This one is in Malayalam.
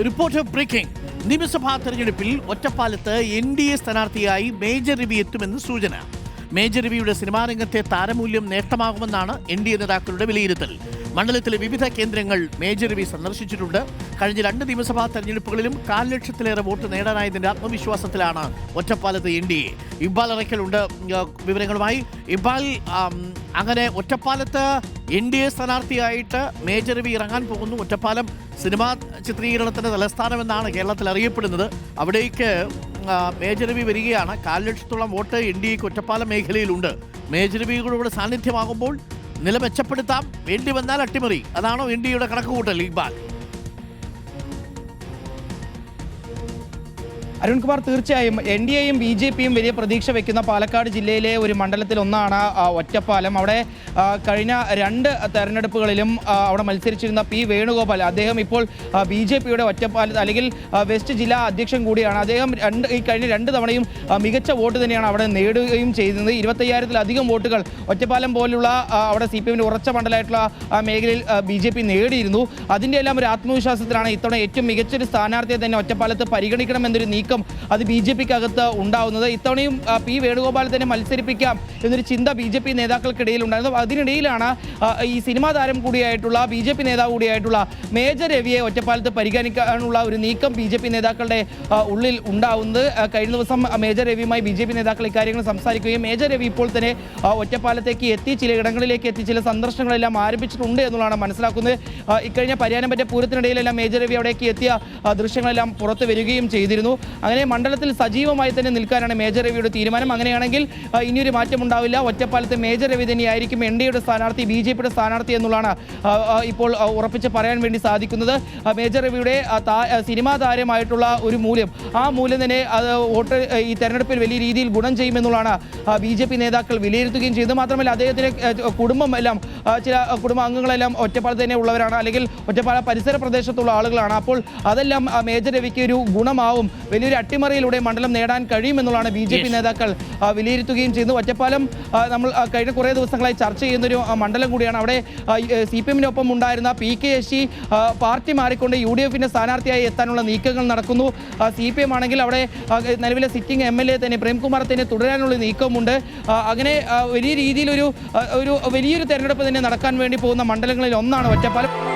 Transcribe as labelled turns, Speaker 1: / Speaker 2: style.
Speaker 1: Reporter breaking. നിയമസഭാ തെരഞ്ഞെടുപ്പിൽ ഒറ്റപ്പാലത്ത് NDA സ്ഥാനാർത്ഥിയായി മേജർ രവി എത്തുമെന്ന് സൂചന. മേജർ രവിയുടെ സിനിമാ രംഗത്തെ താരമൂല്യം നേട്ടമാകുമെന്നാണ് NDA നേതാക്കളുടെ വിലയിരുത്തൽ. മണ്ഡലത്തിലെ വിവിധ കേന്ദ്രങ്ങൾ മേജർ രവി സന്ദർശിച്ചിട്ടുണ്ട്. കഴിഞ്ഞ 2 നിയമസഭാ തെരഞ്ഞെടുപ്പുകളിലും 4 ലക്ഷത്തിലേറെ വോട്ട് നേടാനായതിന്റെ ആത്മവിശ്വാസത്തിലാണ് ഒറ്റപ്പാലത്ത് NDA. ഇക്ബാൽ അറയ്ക്കലുണ്ട് വിവരങ്ങളുമായി. ഇക്ബാൽ, അങ്ങനെ ഒറ്റപ്പാലത്ത് NDA സ്ഥാനാർത്ഥിയായിട്ട് മേജർ രവി ഇറങ്ങാൻ പോകുന്നു. ഒറ്റപ്പാലം സിനിമാ ചിത്രീകരണത്തിന്റെ തലസ്ഥാനമെന്നാണ് കേരളത്തിൽ അറിയപ്പെടുന്നത്. അവിടേക്ക് മേജർ രവി വരികയാണ്. 4 ലക്ഷത്തോളം വോട്ട് NDAക്ക് ഒറ്റപ്പാലം മേഖലയിലുണ്ട്. മേജർ രവിയുടെ സാന്നിധ്യമാകുമ്പോൾ നില മെച്ചപ്പെടുത്താം, വേണ്ടി വന്നാൽ അട്ടിമറി. അതാണോ NDAയുടെ കണക്കുകൂട്ടൽ ഇക്ബാൽ?
Speaker 2: അരുൺകുമാർ, തീർച്ചയായും NDAയും BJPയും വലിയ പ്രതീക്ഷ വെക്കുന്ന പാലക്കാട് ജില്ലയിലെ ഒരു മണ്ഡലത്തിൽ ഒന്നാണ് ഒറ്റപ്പാലം. അവിടെ കഴിഞ്ഞ 2 തെരഞ്ഞെടുപ്പുകളിലും അവിടെ മത്സരിച്ചിരുന്ന P. വേണുഗോപാൽ, അദ്ദേഹം ഇപ്പോൾ BJPയുടെ ഒറ്റപ്പാലത്ത് അല്ലെങ്കിൽ വെസ്റ്റ് ജില്ലാ അധ്യക്ഷൻ കൂടിയാണ്. അദ്ദേഹം കഴിഞ്ഞ 2 തവണയും മികച്ച വോട്ട് തന്നെയാണ് അവിടെ നേടുകയും ചെയ്തത്. 25,000-ലധികം വോട്ടുകൾ ഒറ്റപ്പാലം പോലുള്ള അവിടെ CPMന്റെ ഉറച്ച മണ്ഡലമായിട്ടുള്ള മേഖലയിൽ BJP നേടിയിരുന്നു. അതിൻ്റെ എല്ലാം ഒരു ആത്മവിശ്വാസത്തിലാണ് ഇത്തവണ ഏറ്റവും മികച്ചൊരു സ്ഥാനാർത്ഥിയെ തന്നെ ഒറ്റപ്പാലത്ത് പരിഗണിക്കണമെന്നൊരു നീക്കം അത് BJPക്കകത്ത് ഉണ്ടാവുന്നത്. ഇത്തവണയും P. വേണുഗോപാൽ തന്നെ മത്സരിപ്പിക്കാം എന്നൊരു ചിന്ത BJP നേതാക്കൾക്കിടയിൽ ഉണ്ടായിരുന്നു. അതിനിടയിലാണ് ഈ സിനിമാ താരം കൂടിയായിട്ടുള്ള BJP നേതാവ് കൂടിയായിട്ടുള്ള മേജർ രവിയെ ഒറ്റപ്പാലത്ത് പരിഗണിക്കാനുള്ള ഒരു നീക്കം BJP നേതാക്കളുടെ ഉള്ളിൽ ഉണ്ടാവുന്നത്. കഴിഞ്ഞ ദിവസം മേജർ രവിയുമായി BJP നേതാക്കൾ ഇക്കാര്യങ്ങൾ സംസാരിക്കുകയും മേജർ രവി ഇപ്പോൾ തന്നെ ഒറ്റപ്പാലത്തേക്ക് എത്തി, ചില ഇടങ്ങളിലേക്ക് എത്തി, ചില സന്ദർശനങ്ങളെല്ലാം ആരംഭിച്ചിട്ടുണ്ട് എന്നുള്ളതാണ് മനസ്സിലാക്കുന്നത്. ഇക്കഴിഞ്ഞ പരിയാനംപറ്റ പൂരത്തിനിടയിലെല്ലാം മേജർ രവി അവിടേക്ക് എത്തിയ ദൃശ്യങ്ങളെല്ലാം പുറത്തു വരികയും ചെയ്തിരുന്നു. അങ്ങനെ മണ്ഡലത്തിൽ സജീവമായി തന്നെ നിൽക്കാനാണ് മേജർ രവിയുടെ തീരുമാനം. അങ്ങനെയാണെങ്കിൽ ഇനിയൊരു മാറ്റം ഉണ്ടാവില്ല. ഒറ്റപ്പാലത്ത് മേജർ രവി തന്നെയായിരിക്കും NDAയുടെ സ്ഥാനാർത്ഥി, BJPയുടെ സ്ഥാനാർത്ഥി എന്നുള്ളതാണ് ഇപ്പോൾ ഉറപ്പിച്ച് പറയാൻ വേണ്ടി സാധിക്കുന്നത്. മേജർ രവിയുടെ സിനിമാ താരമായിട്ടുള്ള ഒരു മൂല്യം, ആ മൂല്യം തന്നെ വോട്ട് ഈ തെരഞ്ഞെടുപ്പിൽ വലിയ രീതിയിൽ ഗുണം ചെയ്യുമെന്നുള്ളതാണ് BJP നേതാക്കൾ വിലയിരുത്തുകയും ചെയ്തത്. മാത്രമല്ല അദ്ദേഹത്തിൻ്റെ കുടുംബം എല്ലാം, ചില കുടുംബ അംഗങ്ങളെല്ലാം ഒറ്റപ്പാലത്ത് തന്നെ ഉള്ളവരാണ്, അല്ലെങ്കിൽ ഒറ്റപ്പാല പരിസര പ്രദേശത്തുള്ള ആളുകളാണ്. അപ്പോൾ അതെല്ലാം മേജർ രവിക്ക് ഒരു ഗുണമാവും, വലിയൊരു അട്ടിമറിയിലൂടെ മണ്ഡലം നേടാൻ കഴിയുമെന്നുള്ളതാണ് BJP നേതാക്കൾ വിലയിരുത്തുകയും ചെയ്യുന്നത്. ഒറ്റപ്പാലം നമ്മൾ കഴിഞ്ഞ കുറേ ദിവസങ്ങളായി ചർച്ച ചെയ്യുന്നൊരു മണ്ഡലം കൂടിയാണ്. അവിടെ CPMനൊപ്പം ഉണ്ടായിരുന്ന PK ശശി പാർട്ടി മാറിക്കൊണ്ട് UDFന്റെ സ്ഥാനാർത്ഥിയായി എത്താനുള്ള നീക്കങ്ങൾ നടക്കുന്നു. CPM ആണെങ്കിൽ അവിടെ നിലവിലെ സിറ്റിംഗ് MLA തന്നെ പ്രേംകുമാർ തന്നെ തുടരാനുള്ള നീക്കമുണ്ട്. അങ്ങനെ വലിയ രീതിയിൽ ഒരു വലിയൊരു തെരഞ്ഞെടുപ്പ് തന്നെ നടക്കാൻ വേണ്ടി പോകുന്ന മണ്ഡലങ്ങളിൽ ഒന്നാണ് ഒറ്റപ്പാലം.